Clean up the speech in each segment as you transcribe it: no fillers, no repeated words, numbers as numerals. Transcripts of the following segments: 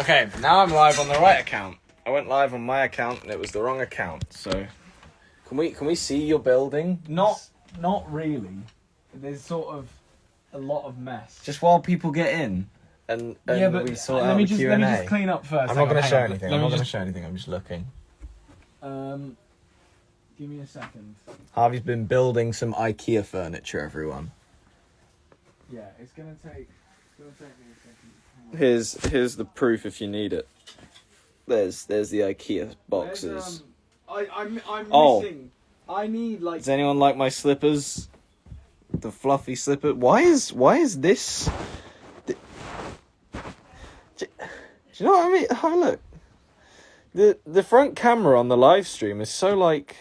Okay, now I'm live on the right account. I went live on my account and it was the wrong account. So, can we see your building? Not really. There's sort of a lot of mess. Just while people get in, and yeah, but we sort let out me the just Q&A. let me just clean up first. I'm not going to show anything. I'm not going to show anything. I'm just looking. Give me a second. Harvey's been building some IKEA furniture, everyone. Yeah, it's gonna take me a second. Here's the proof if you need it. There's the IKEA boxes. I'm Oh. missing. I need like. Does anyone like my slippers? The fluffy slipper. Why is this? Do you know what I mean? Have a look. The front camera on the live stream is so like.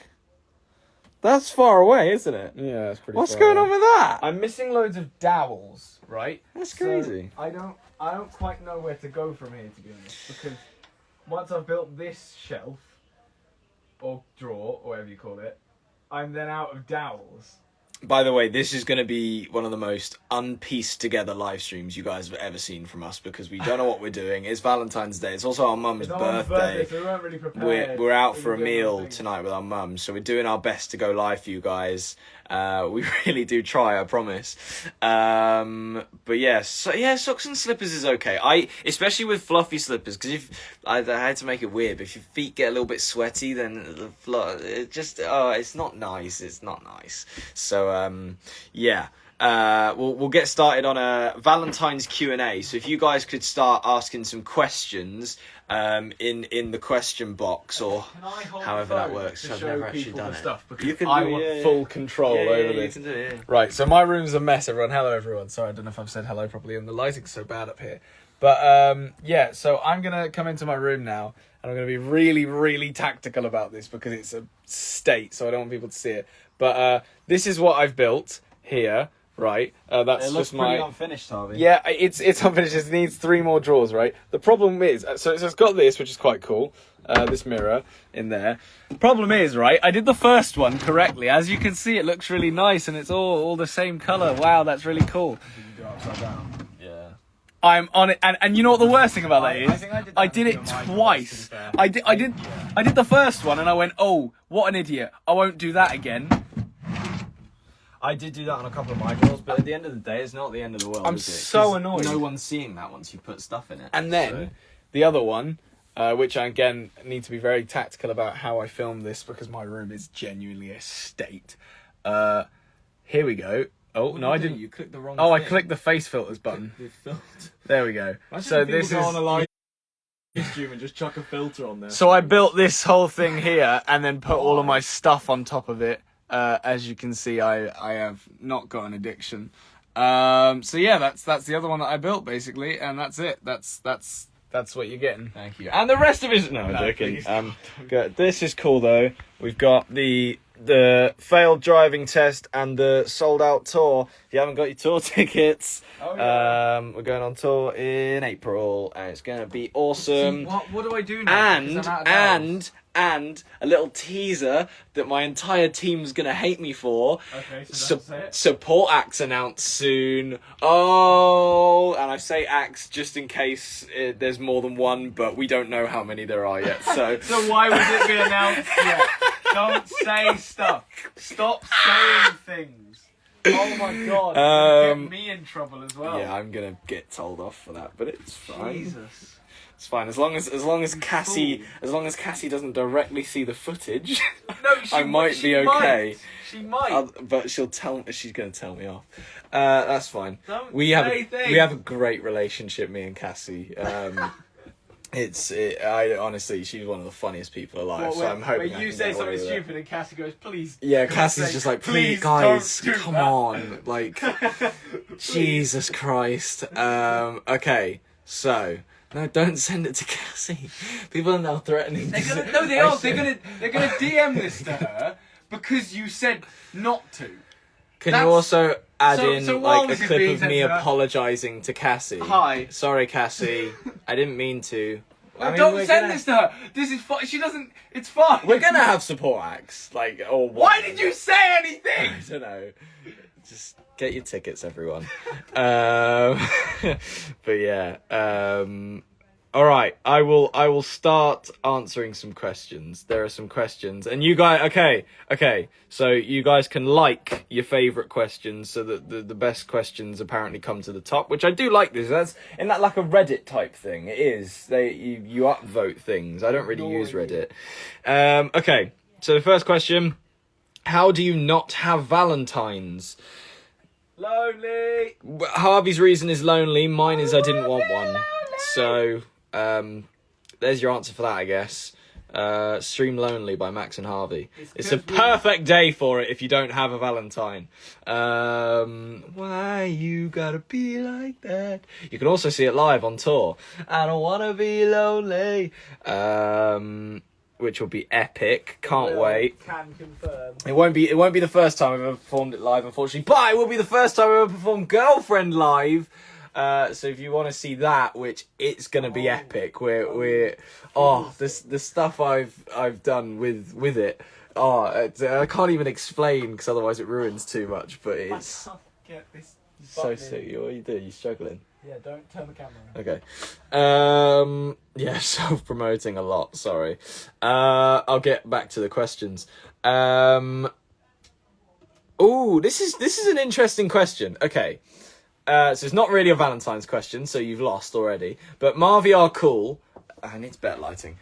That's far away, isn't it? Yeah, that's pretty. What's going on with that? I'm missing loads of dowels, right? That's crazy. So I don't quite know where to go from here, to be honest, because once I've built this shelf or drawer or whatever you call it, I'm then out of dowels. By the way, this is going to be one of the most unpieced together live streams you guys have ever seen from us because we don't know what we're doing. It's Valentine's Day. It's also our mum's birthday. So we weren't really prepared. We're out for a meal tonight with our mum, so we're doing our best to go live for you guys. We really do try, I promise. But yeah, socks and slippers is okay. Especially with fluffy slippers, because if I had to make it weird, but if your feet get a little bit sweaty, then it's not nice. It's not nice. So we'll get started on a Valentine's Q&A. So if you guys could start asking some questions in the question box or however that works. I've never actually done it. You can I want full control over this. You can do it, yeah. Right, so my room's a mess, everyone. Hello, everyone. Sorry, I don't know if I've said hello properly, and the lighting's so bad up here. But so I'm gonna come into my room now, and I'm gonna be really, really tactical about this because it's a state, so I don't want people to see it. But this is what I've built here. Right, that's it looks just my pretty unfinished, Harvey. Yeah, it's unfinished. It needs 3 more drawers, right? The problem is, so it's got this, which is quite cool. This mirror in there. Problem is, right? I did the first one correctly. As you can see, it looks really nice, and it's all the same color. Wow, that's really cool. Did you go upside down? Yeah. I'm on it, and you know what the worst thing about that is? I think I did it twice. I did the first one, and I went, oh, what an idiot! I won't do that again. I did do that on a couple of my drawers, but at the end of the day, it's not the end of the world. I'm is it? so 'Cause annoyed. No one's seeing that once you put stuff in it. And then the other one, which I again need to be very tactical about how I film this because my room is genuinely a state. Here we go. Oh no, I didn't. You clicked the wrong. Oh, I thing. clicked the face filters button. It filtered. There we go. So this is. on a live stream and just chuck a filter on there. So I built this whole thing here and then put all of my stuff on top of it. As you can see, I have not got an addiction. So yeah, that's the other one that I built basically, and that's it. That's what you're getting. Thank you. And the rest of it. No, I'm joking. please. Good. This is cool though. We've got the failed driving test and the sold out tour. If you haven't got your tour tickets, we're going on tour in April, and it's gonna be awesome. What do I do now? And a little teaser that my entire team's gonna hate me for. Okay, so that's it. Support acts announced soon. Oh, and I say acts just in case there's more than one, but we don't know how many there are yet. So, So why would it be announced yet? Don't say stuff. Stop saying things. Oh my god! Um, Get me in trouble as well. yeah, I'm gonna get told off for that, but it's fine. Jesus. It's fine as long as Cassie doesn't directly see the footage. No, I might be okay. She might. But she's gonna tell me off. That's fine. Don't We have say things. we have a great relationship, me and Cassie. Honestly, she's one of the funniest people alive. So I'm hoping. When you say something stupid and Cassie goes, please. Yeah, Cassie's just like, please, guys, don't do come that." on, like, Jesus Christ. Okay, so. No, don't send it to Cassie. People are now threatening. They're gonna DM this to her because you said not to. Can you also add so in while like a this is clip being of sent me to her- apologising to Cassie? Hi. Sorry, Cassie. I didn't mean to. I mean, Don't we're send gonna- this to her. This is fine. She doesn't. It's fine. We're gonna have support acts, like, or what? Why did you say anything? I don't know. Just get your tickets, everyone. But yeah. All right, I will start answering some questions. There are some questions, and you guys, okay. So you guys can like your favorite questions, so that the best questions apparently come to the top. Which I do like this. Isn't that like a Reddit type thing? It is. You upvote things. I don't really use Reddit. Okay. So the first question: how do you not have Valentines? Lonely. Harvey's reason is lonely. Mine is I didn't want one. So. There's your answer for that, I guess. Stream Lonely by Max and Harvey. It's a perfect day for it if you don't have a Valentine. Why you gotta be like that? You can also see it live on tour. I don't wanna be lonely. Which will be epic. Can't wait. Can confirm. It won't be the first time I've ever performed it live, unfortunately, but it will be the first time I've ever performed Girlfriend live. So if you want to see that, which it's gonna be epic, the stuff I've done with it. I can't even explain because otherwise it ruins too much. But it's Get this so sick. What you do? You struggling? Yeah, don't turn the camera on. Okay. Yeah, self-promoting a lot. Sorry. I'll get back to the questions. Oh, this is an interesting question. Okay. So it's not really a Valentine's question, so you've lost already. But Marvy are cool, and it's better lighting.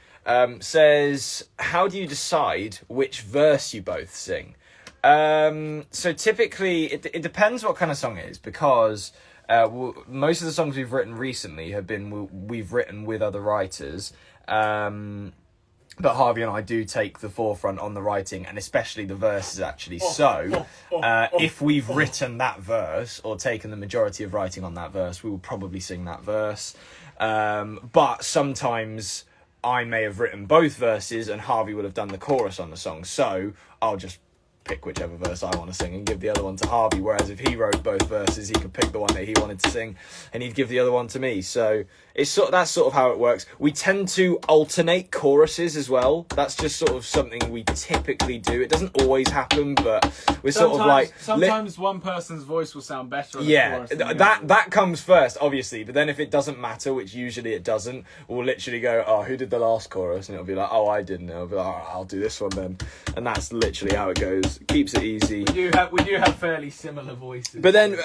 Says, how do you decide which verse you both sing? So typically, it depends what kind of song it is, because most of the songs we've written recently have been we've written with other writers. But Harvey and I do take the forefront on the writing, and especially the verses, actually. If we've written that verse, or taken the majority of writing on that verse, we will probably sing that verse. But sometimes I may have written both verses, and Harvey would have done the chorus on the song. So I'll just pick whichever verse I want to sing and give the other one to Harvey, whereas if he wrote both verses, he could pick the one that he wanted to sing and he'd give the other one to me. So that's sort of how it works. We tend to alternate choruses as well. That's just sort of something we typically do. It doesn't always happen, but we're sort of like sometimes one person's voice will sound better on the chorus than the other. That comes first, obviously, but then if it doesn't matter, which usually it doesn't, we'll literally go, oh, who did the last chorus? And it'll be like, oh, I didn't. And it'll be like, all right, I'll do this one then. And that's literally how it goes. Keeps it easy. We do have fairly similar voices. But then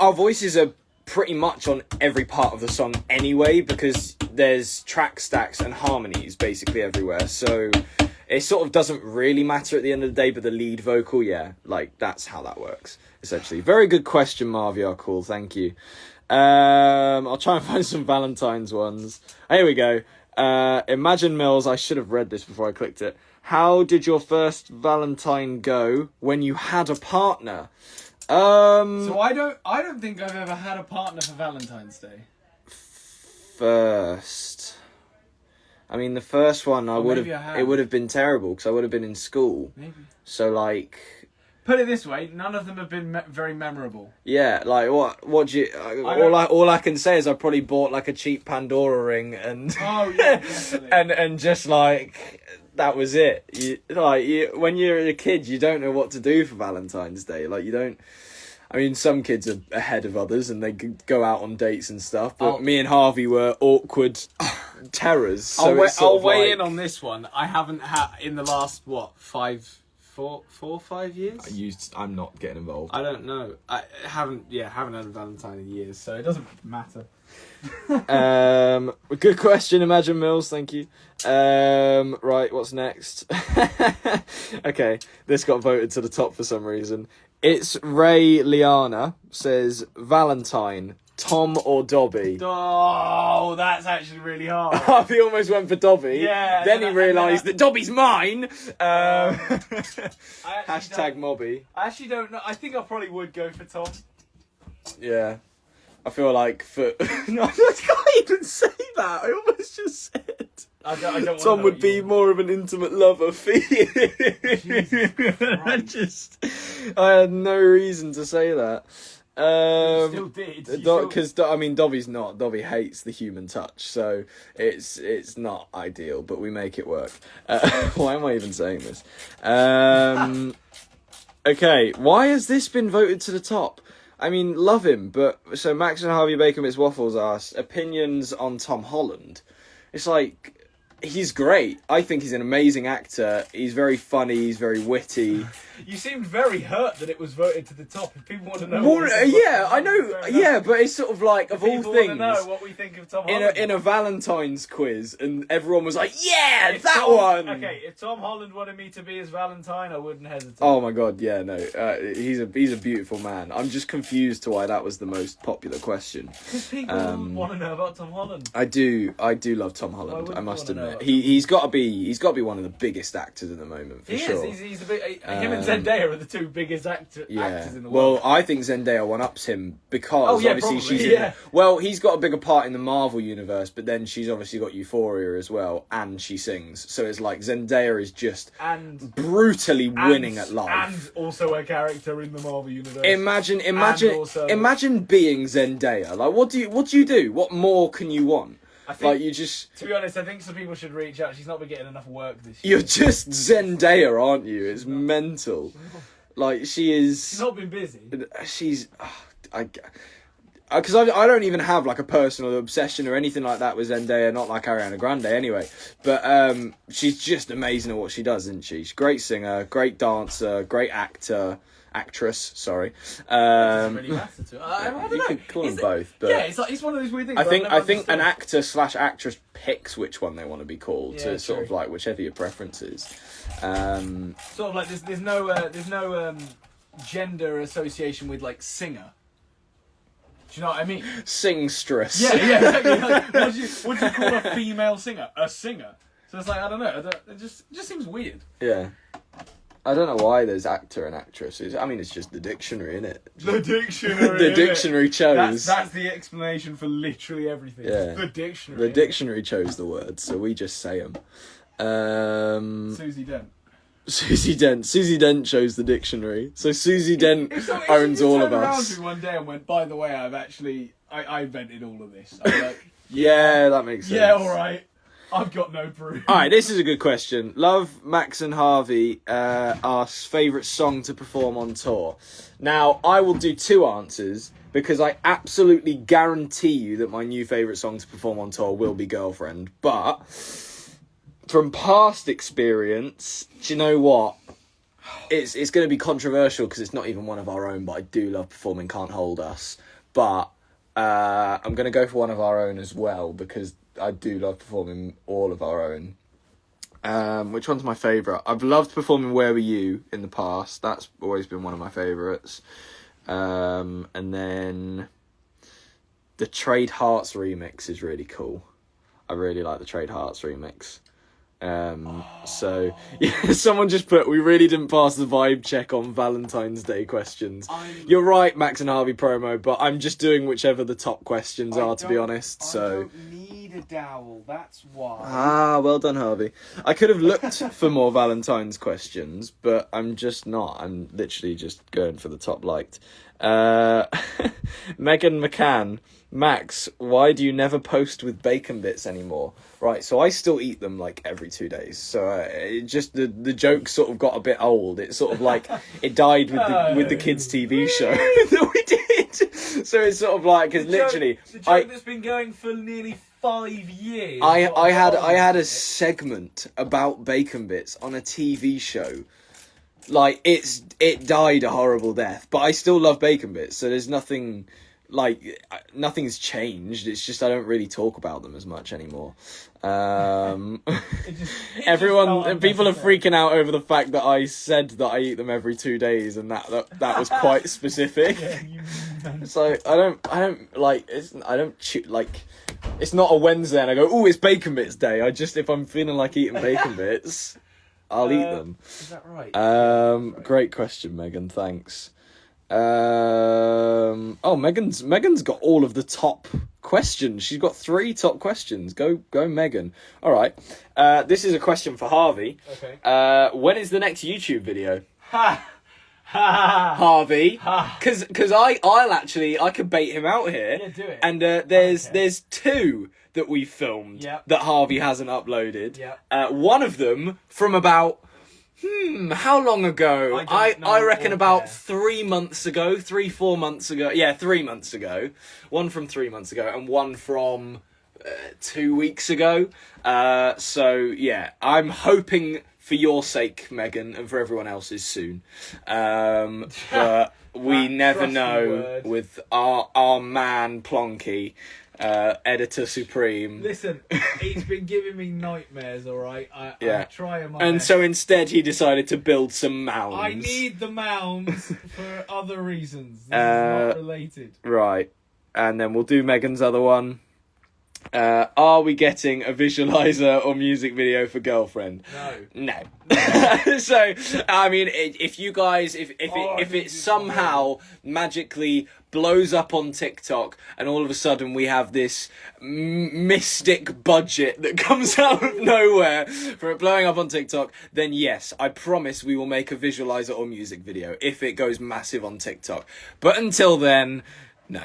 our voices are pretty much on every part of the song anyway, because there's track stacks and harmonies basically everywhere. So it sort of doesn't really matter at the end of the day, but the lead vocal, yeah, like that's how that works, essentially. Very good question, Marvy. Cool, thank you. I'll try and find some Valentine's ones. Here we go. Imagine Mills, I should have read this before I clicked it. How did your first Valentine go when you had a partner? So I don't think I've ever had a partner for Valentine's Day. First, I mean the first one it would have been terrible because I would have been in school. Maybe. So like, put it this way, none of them have been very memorable. Yeah, like what do you? All I can say is I probably bought like a cheap Pandora ring and and just like. That was it. When you're a kid, you don't know what to do for Valentine's Day. Like, you don't... I mean, some kids are ahead of others and they go out on dates and stuff. But me and Harvey were awkward terrors. So I'll weigh in on this one. I haven't had, in the last, 5 years? I'm not getting involved. I don't know. I haven't had a Valentine in years, so it doesn't matter. Good question, Imagine Mills, thank you. Right, what's next? Okay, this got voted to the top for some reason. It's Ray Liana says Valentine, Tom or Dobby? Oh, that's actually really hard. Harvey almost went for Dobby. Yeah. Then he realised that Dobby's mine. Hashtag Mobby. I actually don't know. I think I probably would go for Tom. Yeah. I feel like no, I can't even say that. I almost just said. I don't Tom would be more of an intimate lover for you. I had no reason to say that. You still did. Because Dobby's not. Dobby hates the human touch, so it's not ideal. But we make it work. Why am I even saying this? Okay, why has this been voted to the top? I mean, love him, but so Max and Harvey Bacon Bits Waffles asked opinions on Tom Holland. It's like, he's great. I think he's an amazing actor. He's very funny. He's very witty. You seemed very hurt that it was voted to the top. If people want to know, Yeah, I know. Yeah, but it's sort of like, of all people things, want to know what we think of Tom Holland in a Valentine's quiz, and everyone was like, "Yeah, If that Tom- one." Okay, if Tom Holland wanted me to be his Valentine, I wouldn't hesitate. Oh my god, yeah, no, he's a beautiful man. I'm just confused to why that was the most popular question. Because people want to know about Tom Holland. I do love Tom Holland. wouldn't I must you wanna know admit, about he's got to be one of the biggest actors at the moment for sure. He's a big. Him and Zendaya are the two biggest actors in the world. Well, I think Zendaya one-ups him because obviously probably, she's well, he's got a bigger part in the Marvel universe, but then she's obviously got Euphoria as well, and she sings. So it's like Zendaya is just brutally winning at life, and also a character in the Marvel universe. Imagine being Zendaya. Like, what do you do? What more can you want? I think, to be honest, I think some people should reach out. She's not been getting enough work this You're year. just Zendaya, aren't you? It's mental. Like, she is... She's not been busy. She's... Because I don't even have, like, a personal obsession or anything like that with Zendaya, not like Ariana Grande anyway. But she's just amazing at what she does, isn't she? She's a great singer, great dancer, great actress, sorry. Doesn't really matter to her. I don't you know. could call them both, but it's one of those weird things. I think an actor/actress picks which one they want to be called, to sort of like whichever your preference is. Sort of like there's no gender association with like singer. Do you know what I mean? Singstress. Yeah, exactly. Like, what do you call a female singer? A singer. So it's like, I don't know. It just seems weird. Yeah. I don't know why there's actor and actress. I mean, it's just the dictionary, isn't it? The dictionary. The dictionary chose. That's the explanation for literally everything. Yeah. The dictionary. The dictionary chose the words, so we just say them. Susie Dent. Susie Dent chose the dictionary. So Susie Dent owns all of us. If around to me one day and went, by the way, I invented all of this. I'm like, yeah, that makes sense. Yeah, all right. I've got no proof. Alright, this is a good question. Love, Max and Harvey asks favourite song to perform on tour. Now, I will do two answers because I absolutely guarantee you that my new favourite song to perform on tour will be Girlfriend. But from past experience, do you know what? It's going to be controversial because it's not even one of our own, but I do love performing Can't Hold Us. But I'm going to go for one of our own as well because I do love performing all of our own. Which one's my favourite? I've loved performing Where Were You in the past. That's always been one of my favourites. And then the Trade Hearts remix is really cool. I really like the Trade Hearts remix. So yeah, someone just put, we really didn't pass the vibe check on Valentine's Day questions. You're right, Max and Harvey promo, but I'm just doing whichever the top questions are, to be honest. So I don't need a dowel, that's why. Ah, well done, Harvey. I could have looked for more Valentine's questions, but I'm just not. I'm literally just going for the top liked. Megan McCann. Max, why do you never post with bacon bits anymore? Right, so I still eat them like every 2 days. So it just the joke sort of got a bit old. It sort of like it died with the kids' TV show that we did. So it's sort of like because literally the joke that's been going for nearly 5 years. I had a segment about bacon bits on a TV show. Like it died a horrible death, but I still love bacon bits. So there's nothing. Like, nothing's changed. It's just I don't really talk about them as much anymore. People are freaking out over the fact that I said that I eat them every 2 days, and that was quite specific. So I don't like it's not a Wednesday and I go, oh, it's bacon bits day. If I'm feeling like eating bacon bits, I'll eat them. Is that right? Great question, Megan. Thanks. Megan's got all of the top questions. She's got 3 top questions. Go Megan. All right. This is a question for Harvey. Okay. When is the next YouTube video? Harvey. Because I could bait him out here. Yeah, do it. And there's 2 that we filmed that Harvey hasn't uploaded. Yep. One of them from about How long ago? I don't know I reckon or about care. 3 months ago, 4 months ago. Yeah, 3 months ago. One from 3 months ago and one from 2 weeks ago. So yeah, I'm hoping for your sake, Megan, and for everyone else's soon. But we That never trusty know word. with our man Plonky, editor supreme. Listen, he's been giving me nightmares, alright? I try my And best. so instead he decided to build some mounds. I need the mounds for other reasons. This is not related. Right. And then we'll do Megan's other one. Are we getting a visualizer or music video for Girlfriend? No. So, I mean, if you guys, if it somehow magically blows up on TikTok and all of a sudden we have this mystic budget that comes out of nowhere for it blowing up on TikTok, then yes, I promise we will make a visualizer or music video if it goes massive on TikTok. But until then, no.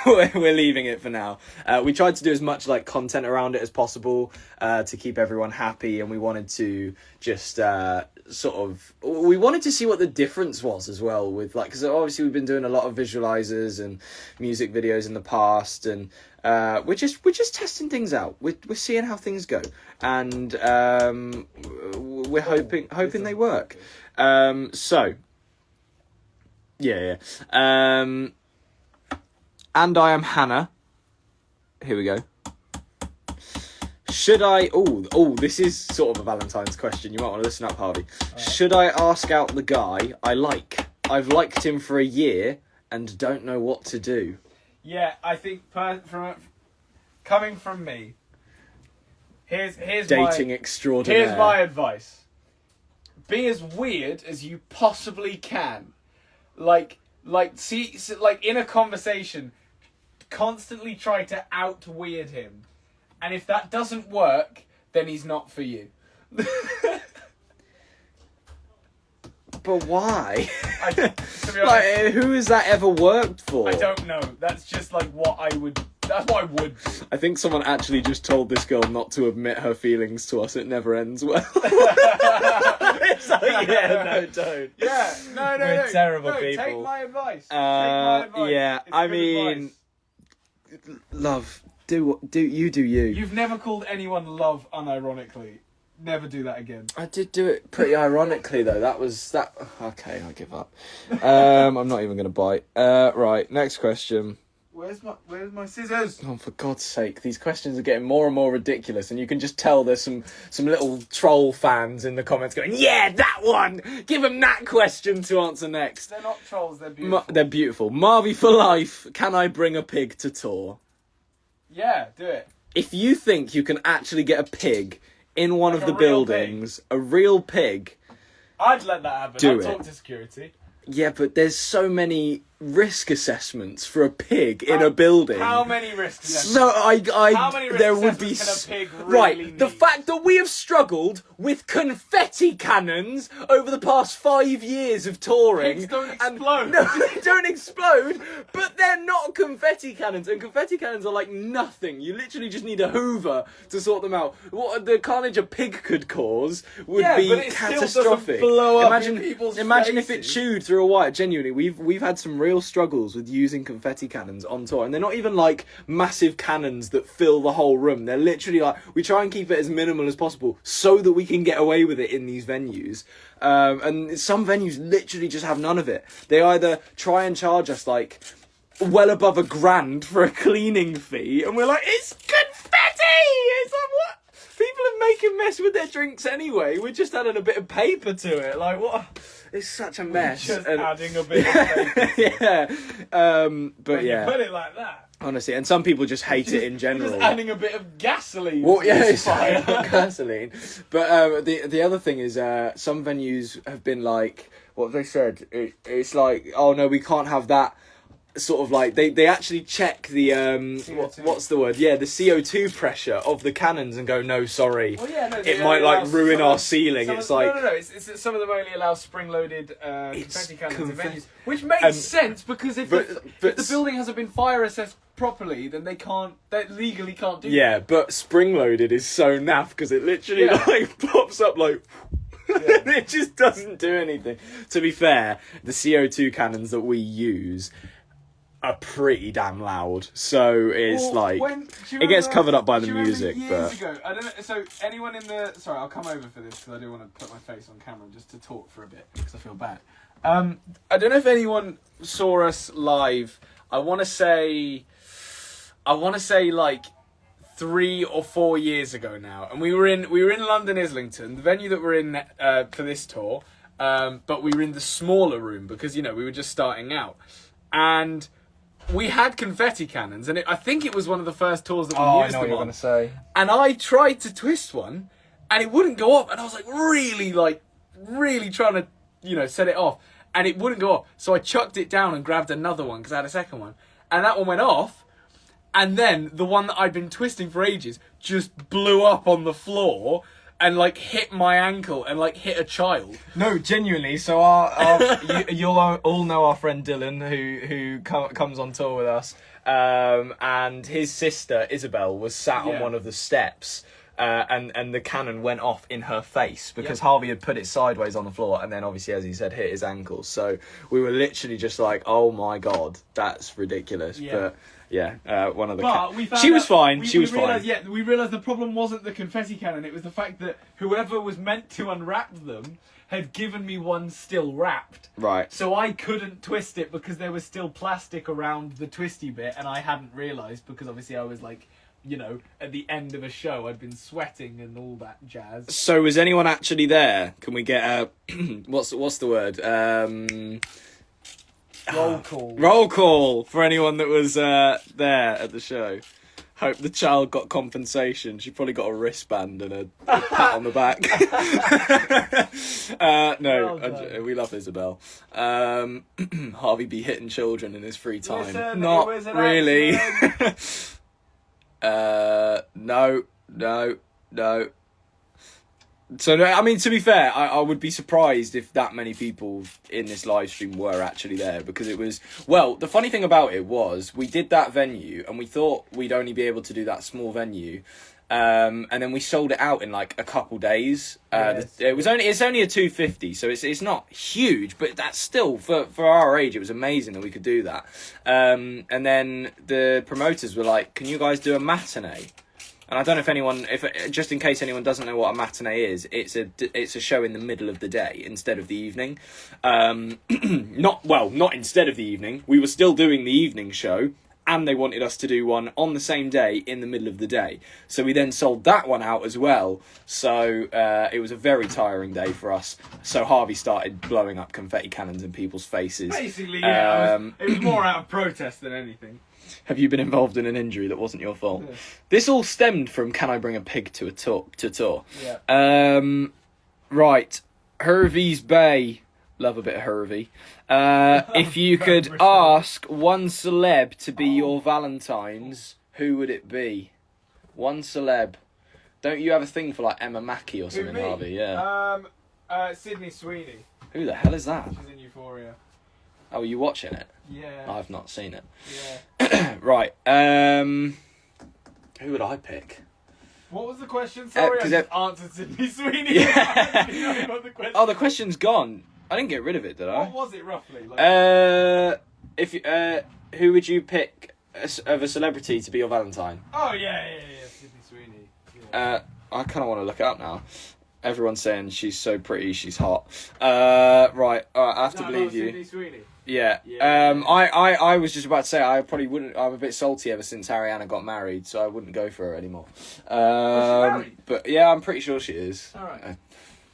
We're leaving it for now. We tried to do as much like content around it as possible to keep everyone happy, and we wanted to just we wanted to see what the difference was as well with like, because obviously we've been doing a lot of visualizers and music videos in the past, and we're just testing things out. We're seeing how things go, and we're hoping they work. So yeah. And I am Hannah. Here we go. Should I... Oh, this is sort of a Valentine's question. You might want to listen up, Harvey. Should I ask out the guy I like? I've liked him for a year and don't know what to do. Yeah, I think coming from me, here's Dating extraordinaire. Here's my advice. Be as weird as you possibly can. Like in a conversation, constantly try to out-weird him. And if that doesn't work, then he's not for you. But why? To be honest, Like, who has that ever worked for? I don't know. That's just like what I would... That's what I would do. I think someone actually just told this girl not to admit her feelings to us. It never ends well. It's like, yeah, no, don't. Yeah, no. We're terrible no, people. Take my advice. Take my advice. Yeah, It's I good mean, advice. love, do you. You've never called anyone love unironically. Never do that again. I did do it pretty ironically though. That. Okay, I give up. I'm not even gonna bite. Right, next question. Where's my scissors? Oh, for God's sake, these questions are getting more and more ridiculous, and you can just tell there's some little troll fans in the comments going, yeah, that one! Give them that question to answer next. They're not trolls, they're beautiful. They're beautiful. Marvy for life, can I bring a pig to tour? Yeah, do it. If you think you can actually get a pig in one Like of a the real buildings, a real pig, I'd let that happen. Do I'd it. talk to security. yeah, but there's so many risk assessments for a pig in a building. How many risks? So How many risk there would be assessments can a pig right. really The need? fact that we have struggled with confetti cannons over the past 5 years of touring. Pigs don't and- explode. No, they don't explode. But they're not confetti cannons, and confetti cannons are like nothing. You literally just need a Hoover to sort them out. What the carnage a pig could cause would Yeah, be but it still doesn't catastrophic. blow up imagine in people's imagine if it faces. chewed through a wire. Genuinely, we've had some real struggles with using confetti cannons on tour, and they're not even like massive cannons that fill the whole room. They're literally like, we try and keep it as minimal as possible so that we can get away with it in these venues. And some venues literally just have none of it. They either try and charge us like well above $1,000 for a cleaning fee, and we're like, it's confetti! It's like, what? People are making mess with their drinks anyway. We're just adding a bit of paper to it. Like, what? It's such a mess. Just And- adding a bit of paper. yeah. But When yeah. you put it like that. Honestly, and some people just hate it in general. Just adding a bit of gasoline. Well, to yeah, this it's fire. gasoline. But the other thing is, some venues have been like, what have they said? It's like, oh no, we can't have that. Sort of like they actually check the what's the word? Yeah, the CO2 pressure of the cannons and go, no, sorry, Well, yeah, no, it they might only like allow ruin some our of- ceiling. some It's of- like no. It's some of them only allow spring-loaded confetti cannons in confetti- venues, which makes sense because if but the building hasn't been fire assessed properly, then they legally can't do. yeah, but spring loaded is so naff because it literally Yeah. like pops up like. It just doesn't do anything. To be fair, the CO2 cannons that we use are pretty damn loud, so it's it gets covered up by the music. Years ago, I don't know. So anyone in the I'll come over for this because I do want to put my face on camera just to talk for a bit because I feel bad. I don't know if anyone saw us live. I want to say like 3 or 4 years ago now, and we were in London, Islington, the venue that we're in for this tour. But we were in the smaller room because we were just starting out, and we had confetti cannons, and I think it was one of the first tours that we used. I know them what you're on. going to say. And I tried to twist one, and it wouldn't go off, and I was really trying to set it off, and it wouldn't go off. So I chucked it down and grabbed another one because I had a second one, and that one went off. And then the one that I'd been twisting for ages just blew up on the floor and hit my ankle and hit a child. No, genuinely. So you'll all know our friend Dylan who comes on tour with us, and his sister Isabel was sat on one of the steps. And the cannon went off in her face because Harvey had put it sideways on the floor, and then obviously, as he said, hit his ankle. So we were literally just like, "Oh my god, that's ridiculous!" Yeah. But one of the. But we found she was out- fine. we- She was we fine. realised, Yeah, we realised the problem wasn't the confetti cannon; it was the fact that whoever was meant to unwrap them had given me one still wrapped. Right. So I couldn't twist it because there was still plastic around the twisty bit, and I hadn't realised because obviously I was at the end of a show, I'd been sweating and all that jazz. So was anyone actually there? Can we get a what's the word? Roll call. Roll call for anyone that was there at the show. Hope the child got compensation. She probably got a wristband and a pat on the back. No, Well done. we love Isabel. Harvey be hitting children in his free time. Listen, Not it was an really. accident. No. So, I mean, to be fair, I would be surprised if that many people in this live stream were actually there, because it was... Well, the funny thing about it was, we did that venue, and we thought we'd only be able to do that small venue, and then we sold it out in, a couple days. Yes. It's only a 250, so it's not huge, but that's still, for our age, it was amazing that we could do that. And then the promoters were like, can you guys do a matinee? And I don't know if anyone, just in case anyone doesn't know what a matinee is, it's a show in the middle of the day instead of the evening. Not instead of the evening. We were still doing the evening show, and they wanted us to do one on the same day in the middle of the day. So we then sold that one out as well. So it was a very tiring day for us. So Harvey started blowing up confetti cannons in people's faces. Basically, yeah. It was more out of protest than anything. Have you been involved in an injury that wasn't your fault? Yeah. This all stemmed from Can I Bring a Pig to tour? Yeah. Right. Hervey's Bay. Love a bit of Harvey. If you could ask one celeb to be your Valentine's, who would it be? One celeb. Don't you have a thing for Emma Mackey or something, Who, me? Harvey? Yeah. Sydney Sweeney. Who the hell is that? She's in Euphoria. Oh, are you watching it? Yeah. I've not seen it. Yeah. Right. Who would I pick? What was the question? Sorry, I 'cause just answered Sydney Sweeney. Yeah. I didn't know what the question Oh, the question's gone. I didn't get rid of it, did I? What was it roughly? Who would you pick of a celebrity to be your Valentine? Oh yeah, Sydney Sweeney. Yeah. I kind of want to look it up now. Everyone's saying she's so pretty, she's hot. Right, I have to believe you. Sydney Sweeney. Yeah. Yeah. I was just about to say I probably wouldn't. I'm a bit salty ever since Ariana got married, so I wouldn't go for her anymore. married? But yeah, I'm pretty sure she is. All right. I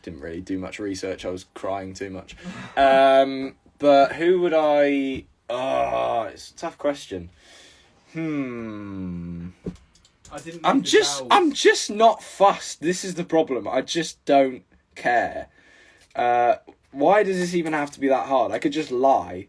didn't really do much research. I was crying too much. But who would I? Oh, it's a tough question. I didn't. I'm just not fussed. This is the problem. I just don't care. Why does this even have to be that hard? I could just lie.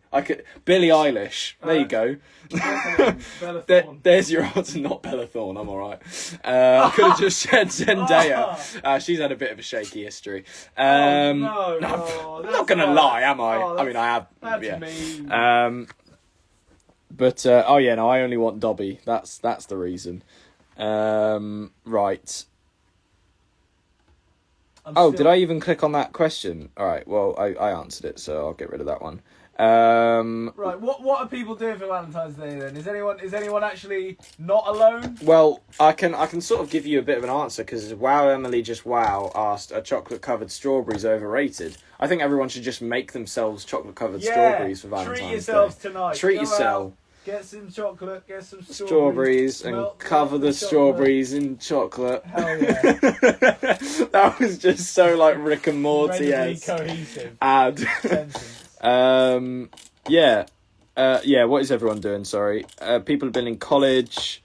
Billie Eilish. There you go. Bella Thorne. There's your answer. Not Bella Thorne. I'm all right. I could have just said Zendaya. She's had a bit of a shaky history. No, I'm that's not gonna lie, am I? Oh, I mean, I have. That's Yeah. mean. But no, I only want Dobby. That's the reason. Right. I Did I even click on that question? All right, well, I answered it, so I'll get rid of that one. Right, what are people doing for Valentine's Day then? Is anyone actually not alone? Well, I can sort of give you a bit of an answer because Wow Emily just Wow asked, are chocolate covered strawberries overrated? I think everyone should just make themselves chocolate covered strawberries for Valentine's Day. Treat yourselves tonight. Treat Go yourself. out, get some chocolate, get some Strawberries and cover the strawberries in chocolate. Hell yeah. That was just so like Rick and Morty. Cohesive. Sentence. What is everyone doing? Sorry. People have been in college.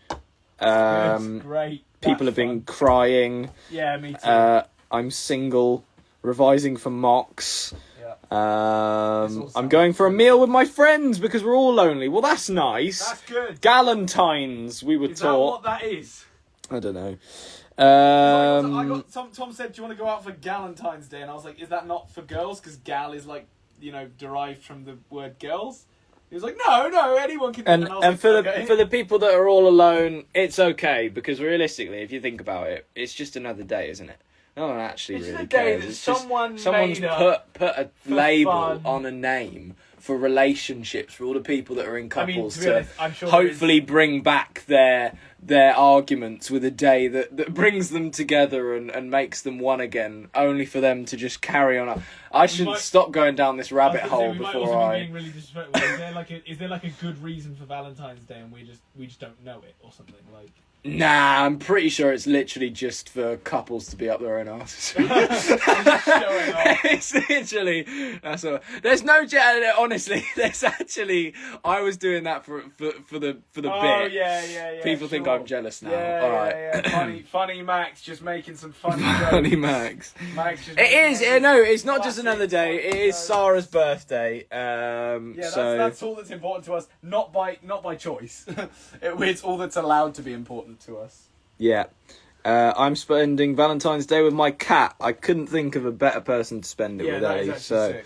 Great. People have been crying. Yeah, me too. I'm single, revising for mocks. Yeah. I'm going for a meal with my friends because we're all lonely. Well, that's nice. That's good. Galentine's, we were Is taught. that what that is? I don't know. Tom said, do you want to go out for Galentine's Day? And I was like, is that not for girls? Because gal is like, derived from the word girls. He was like, no, anyone can. And for the people that are all alone, it's okay because realistically, if you think about it, it's just another day, isn't it? No one actually it's really a day cares. that It's someone's put a label fun. on a name for relationships for all the people that are in couples to be honest, I'm sure hopefully bring back their arguments with a day that brings them together and makes them one again, only for them to just carry on. I should stop going down this rabbit hole before I. Being really disrespectful. Is there like a good reason for Valentine's Day and we just don't know it or something like? Nah, I'm pretty sure it's literally just for couples to be up their own asses. It's literally that's all. There's no honestly. There's actually I was doing that for the bit. Oh yeah. People think I'm jealous now. Yeah, all right. Yeah. Funny Max just making some funny jokes. Funny Max. Just it is. No, it's not just another day. It is Sarah's birthday. That's all that's important to us. Not by choice. It's all that's allowed to be important to us. Yeah. I'm spending Valentine's Day with my cat. I couldn't think of a better person to spend it with, that so sick.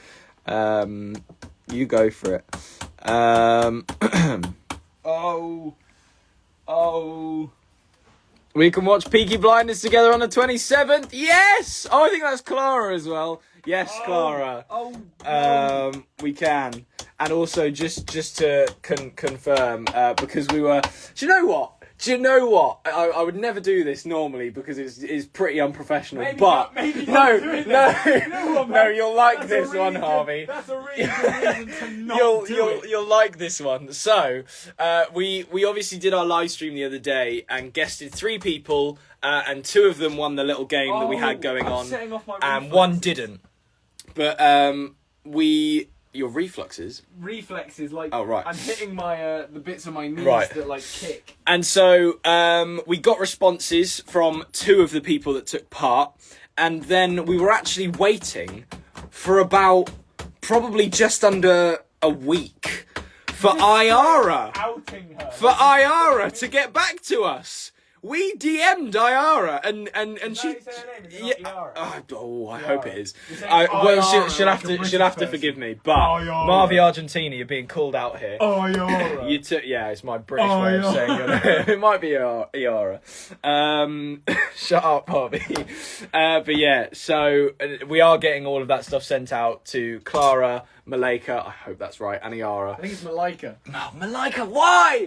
You go for it. We can watch Peaky Blinders together on the 27th. Yes! Oh, I think that's Clara as well. Yes, Clara. We can. And also, just to confirm, because we were... Do you know what? I would never do this normally because it's pretty unprofessional. No, you'll like this one, Harvey. That's a really good reason to not do it. You'll like this one. So, we obviously did our live stream the other day and guested 3 people, and 2 of them won the little game that we had going on, and 1 didn't. But your reflexes, like right. I'm hitting my the bits of my knees that like kick. And so we got responses from 2 of the people that took part, and then we were actually waiting for about probably just under a week for Iara to get back to us. We DM'd Iara and she. I hope it is. She'll have to forgive me. But Marvi Argentina, you're being called out here. Iara. It's my British way of saying your name. It might be Iara. Shut up, Harvey. But yeah, so we are getting all of that stuff sent out to Clara, Malika, I hope that's right, and Iara. I think it's Malika. No, Malika, why?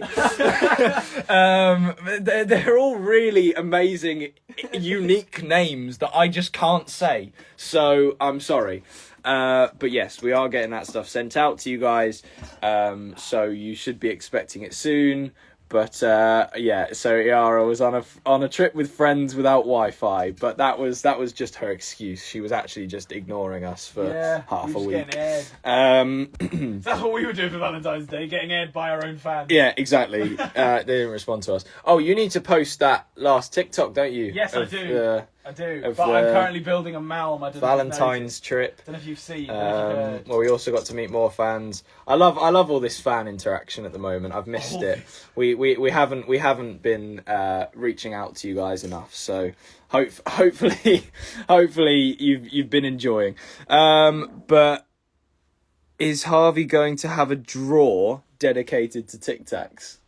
They're all really amazing, unique names that I just can't say. So, I'm sorry. But yes, we are getting that stuff sent out to you guys. So you should be expecting it soon. But so Iara was on a trip with friends without Wi-Fi, but that was just her excuse. She was actually just ignoring us for half a week. That's what we were doing for Valentine's Day, getting aired by our own fans. Yeah, exactly. They didn't respond to us. Oh, you need to post that last TikTok, don't you? Yes, I do. But I'm currently building a Malm. Valentine's trip. I don't know if you've seen. Well, we also got to meet more fans. I love all this fan interaction at the moment. I've missed it. We haven't been reaching out to you guys enough. So hopefully you've been enjoying. But is Harvey going to have a drawer dedicated to Tic Tacs?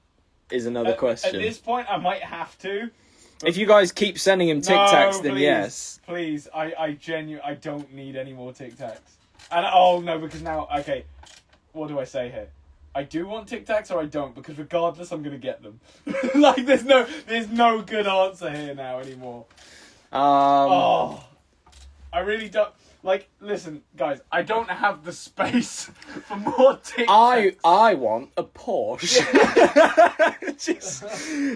Is another question. At this point, I might have to. If you guys keep sending him Tic Tacs, then please, yes. Please, I don't need any more Tic Tacs. And oh no, because now, okay, what do I say here? I do want Tic Tacs or I don't, because regardless, I'm gonna get them. Like, there's no good answer here now anymore. I really don't. Like, listen, guys, I don't have the space for more Tic Tacs. I want a Porsche.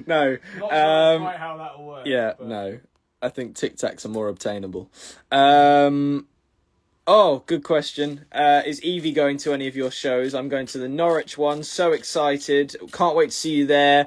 No. Not sure quite how that'll work. Yeah, but... no. I think Tic Tacs are more obtainable. Good question. Is Evie going to any of your shows? I'm going to the Norwich one. So excited. Can't wait to see you there.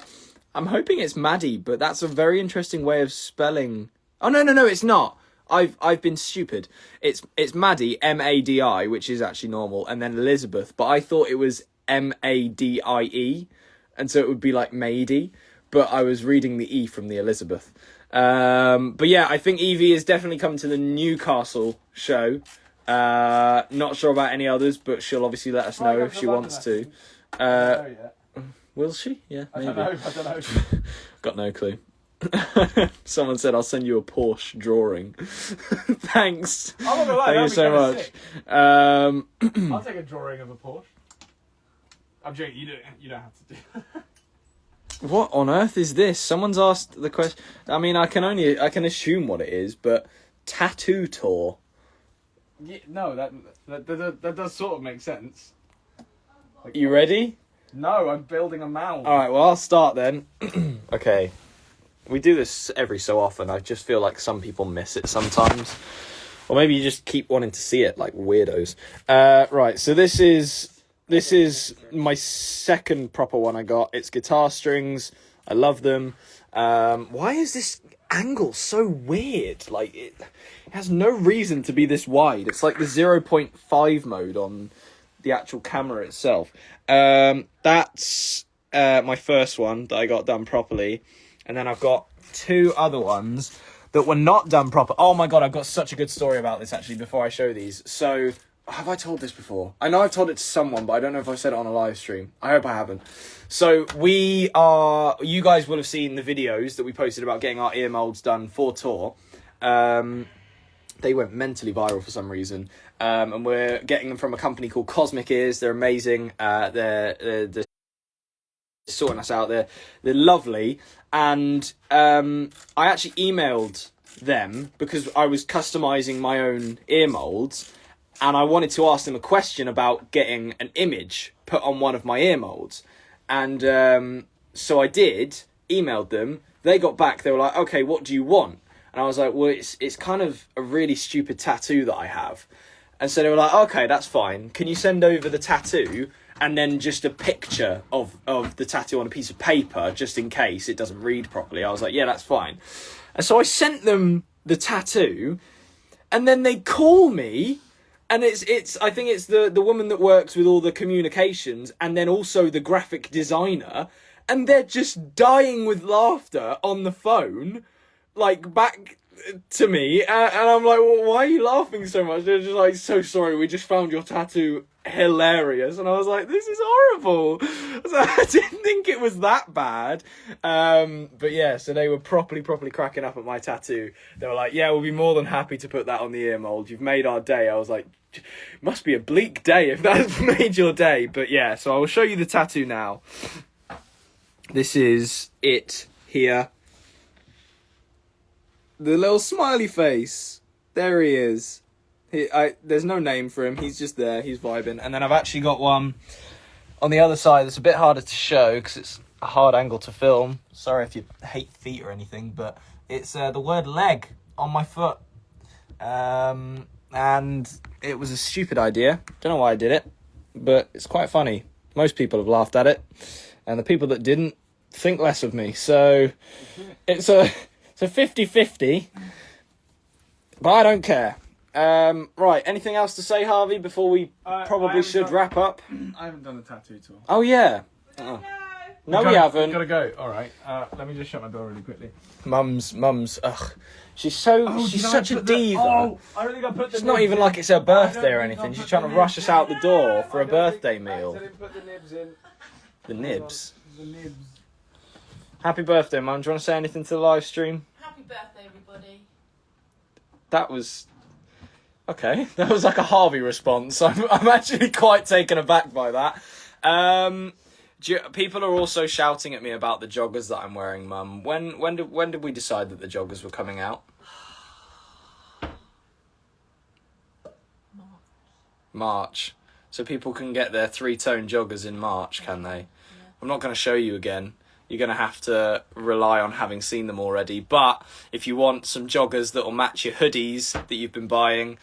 I'm hoping it's Maddie, but that's a very interesting way of spelling. Oh, no, it's not. I've been stupid. It's Maddie, M-A-D-I, which is actually normal, and then Elizabeth, but I thought it was M-A-D-I-E, and so it would be like Mady, but I was reading the E from the Elizabeth. But yeah, I think Evie is definitely coming to the Newcastle show. Not sure about any others, but she'll obviously let us know if she wants to. Will she? Yeah, maybe. I don't know. Got no clue. Someone said I'll send you a Porsche drawing. Thanks. I'm not gonna lie, thank you so much. I'll take a drawing of a Porsche. I'm joking. You don't have to do that. What on earth is this? Someone's asked the question. I mean, I can assume what it is, but tattoo tour. Yeah, no, that does sort of make sense. Like, You ready? No, I'm building a mound. All right. Well, I'll start then. Okay. We do this every so often. I just feel like some people miss it sometimes. Or maybe you just keep wanting to see it like weirdos. Right, so this is my second proper one I got. It's guitar strings. I love them. Why is this angle so weird? Like, it has no reason to be this wide. It's like the 0.5 mode on the actual camera itself. That's my first one that I got done properly. And then I've got two other ones that were not done proper. Oh my God, I've got such a good story about this actually before I show these. So, have I told this before? I know I've told it to someone, but I don't know if I've said it on a live stream. I hope I haven't. So, you guys will have seen the videos that we posted about getting our ear molds done for tour. They went mentally viral for some reason. And we're getting them from a company called Cosmic Ears. They're amazing. They're sorting us out. They're lovely. And I actually emailed them because I was customizing my own ear molds, and I wanted to ask them a question about getting an image put on one of my ear molds. And so I did, emailed them. They got back. They were like, okay, what do you want? And I was like, well, it's kind of a really stupid tattoo that I have. And so they were like, okay, that's fine. Can you send over the tattoo and then just a picture of the tattoo on a piece of paper, just in case it doesn't read properly? I was like, yeah, that's fine. And so I sent them the tattoo, and then they call me, and it's I think it's the woman that works with all the communications, and then also the graphic designer, and they're just dying with laughter on the phone, like, back to me, and I'm like, well, why are you laughing so much? They're just like, so sorry, we just found your tattoo hilarious. And I was like, this is horrible. So I didn't think it was that bad. But yeah, so they were properly cracking up at my tattoo. They were like, yeah, we'll be more than happy to put that on the ear mold. You've made our day. I was like, must be a bleak day if that's made your day. But yeah, so I will show you the tattoo now. This is it here. The little smiley face. There he is. There's no name for him. He's just there. He's vibing. And then I've actually got one on the other side that's a bit harder to show because it's a hard angle to film. Sorry if you hate feet or anything, but it's the word leg on my foot. And it was a stupid idea. Don't know why I did it, but it's quite funny. Most people have laughed at it, and the people that didn't think less of me. So it's a 50-50, but I don't care. Right, anything else to say, Harvey, before we probably should wrap up? I haven't done a tattoo tour. Oh, yeah. Oh. No, we haven't. Gotta go. All right. Let me just shut my door really quickly. Mum's. Ugh. She's such a diva. Oh, I really got to put the It's not even like it's her birthday or anything. She's trying to rush us out the door for a birthday meal. I didn't put the nibs in. The nibs? The nibs. Happy birthday, Mum. Do you want to say anything to the live stream? Happy birthday, everybody. That was... Okay, that was like a Harvey response. I'm actually quite taken aback by that. People are also shouting at me about the joggers that I'm wearing, Mum. When did we decide that the joggers were coming out? March. So people can get their 3-tone joggers in March, can they? Yeah. I'm not going to show you again. You're going to have to rely on having seen them already. But if you want some joggers that will match your hoodies that you've been buying,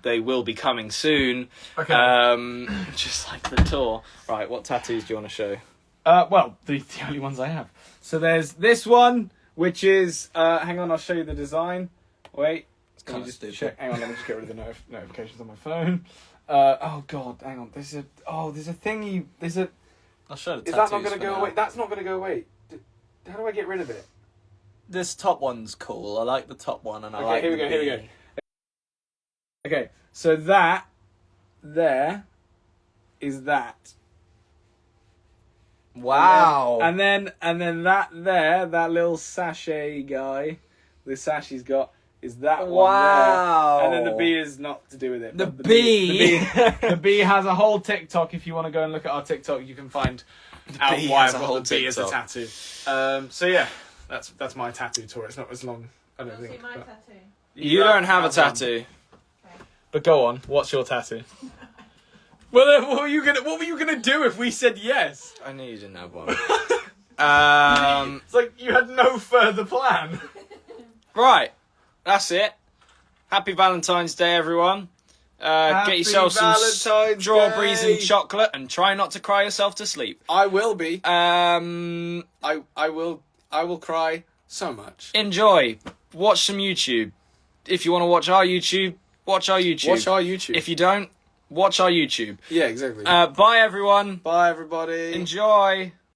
they will be coming soon. Okay. Just like the tour. Right, what tattoos do you want to show? Well, the only ones I have. So there's this one, which is... hang on, I'll show you the design. Wait. Kind of stupid. Check. Hang on, let me just get rid of the notifications on my phone. Oh god, hang on. There's a thingy. I'll show the tattoos. Is that not going to go now. away? That's not going to go away. How do I get rid of it? This top one's cool. I like the top one, and I Okay, like. here we the go. Here we bee. go. Okay, so that there is that. Wow. And then that there, that little sachet guy, the sash he's got. Is that one Wow. there. And then the bee is not to do with it. The but bee. The bee has a whole TikTok. If you want to go and look at our TikTok, you can find out bee why has I've a got whole the bee as a TikTok. tattoo. So yeah, that's my tattoo tour. It's not as long, I don't Don't see think. my but- tattoo. You don't have a one. tattoo. But go on, what's your tattoo? Well, then, what were you gonna do if we said yes? I knew you didn't have one. It's like you had no further plan. Right, that's it. Happy Valentine's Day, everyone. Get yourself some Valentine's strawberries Day. and chocolate, and try not to cry yourself to sleep. I will be. I I will cry so much. enjoy. Watch some YouTube. If you want to watch our YouTube, watch our YouTube. Watch our YouTube. If you don't, watch our YouTube. Yeah, exactly. Bye, everyone. Bye, everybody. Enjoy.